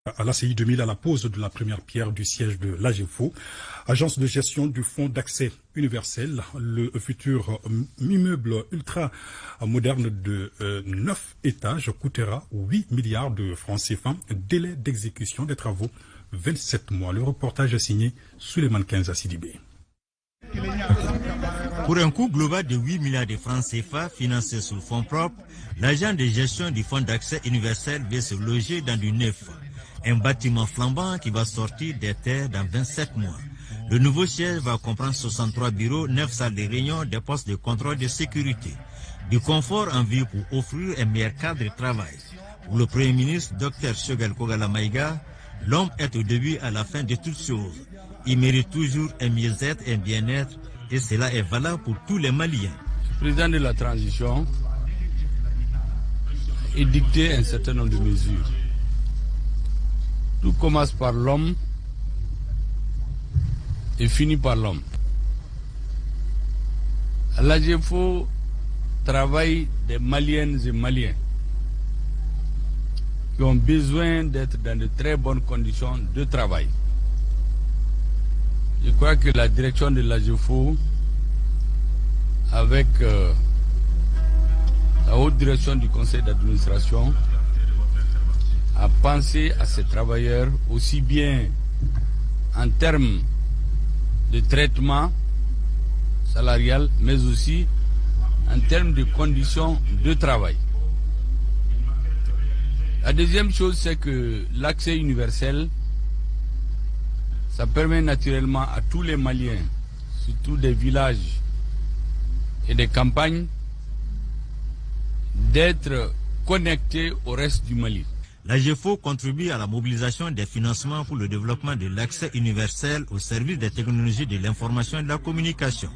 À l'ACI 2000, à la pose de la première pierre du siège de l'AGEFO, agence de gestion du fonds d'accès universel, le futur immeuble ultra moderne de 9 étages coûtera 8 milliards de francs CFA. Délai d'exécution des travaux 27 mois. Le reportage est signé Souleymane Kenza Sidibé. Pour un coût global de 8 milliards de francs CFA financé sous fonds propres, l'agent de gestion du fonds d'accès universel vient se loger dans du neuf. Un bâtiment flambant qui va sortir des terres dans 27 mois. Le nouveau siège va comprendre 63 bureaux, 9 salles de réunion, des postes de contrôle de sécurité. Du confort en vue pour offrir un meilleur cadre de travail. Pour le Premier ministre, Dr Choguel Kogala Maïga, l'homme est au début à la fin de toutes choses. Il mérite toujours un mieux-être et un bien-être, et cela est valable pour tous les Maliens. Le président de la transition est dicté un certain nombre de mesures. Tout commence par l'homme et finit par l'homme. L'AGEFO travaille des Maliennes et Maliens qui ont besoin d'être dans de très bonnes conditions de travail. Je crois que la direction de l'AGEFO, avec la haute direction du conseil d'administration, a pensé à ces travailleurs aussi bien en termes de traitement salarial, mais aussi en termes de conditions de travail. La deuxième chose, c'est que l'accès universel, ça permet naturellement à tous les Maliens, surtout des villages et des campagnes, d'être connectés au reste du Mali. L'AGEFO contribue à la mobilisation des financements pour le développement de l'accès universel au service des technologies de l'information et de la communication.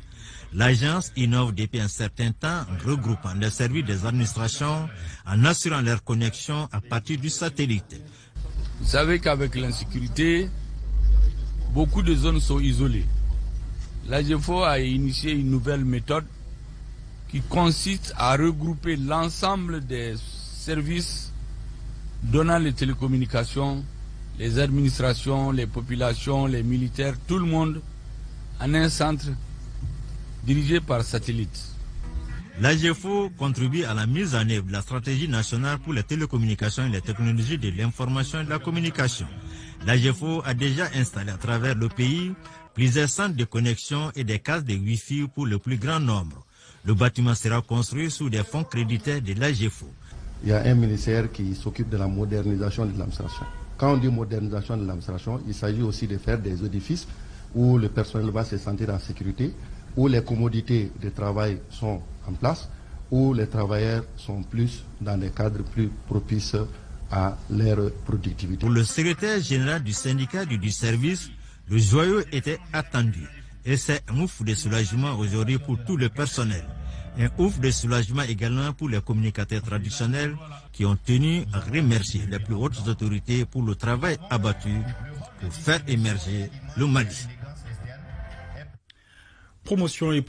L'agence innove depuis un certain temps en regroupant les services des administrations en assurant leur connexion à partir du satellite. Vous savez qu'avec l'insécurité, beaucoup de zones sont isolées. L'AGEFO a initié une nouvelle méthode qui consiste à regrouper l'ensemble des services donnant les télécommunications, les administrations, les populations, les militaires, tout le monde en un centre dirigé par satellite. L'AGEFO contribue à la mise en œuvre de la stratégie nationale pour les télécommunications et les technologies de l'information et de la communication. L'AGEFO a déjà installé à travers le pays plusieurs centres de connexion et des cases de Wi-Fi pour le plus grand nombre. Le bâtiment sera construit sous des fonds créditaires de l'AGEFO. Il y a un ministère qui s'occupe de la modernisation de l'administration. Quand on dit modernisation de l'administration, il s'agit aussi de faire des édifices où le personnel va se sentir en sécurité, où les commodités de travail sont en place, où les travailleurs sont plus dans des cadres plus propices à leur productivité. Pour le secrétaire général du syndicat du service, le joyau était attendu. Et c'est un ouf de soulagement aujourd'hui pour tout le personnel. Un ouf de soulagement également pour les communicateurs traditionnels qui ont tenu à remercier les plus hautes autorités pour le travail abattu pour faire émerger le Mali. Promotion et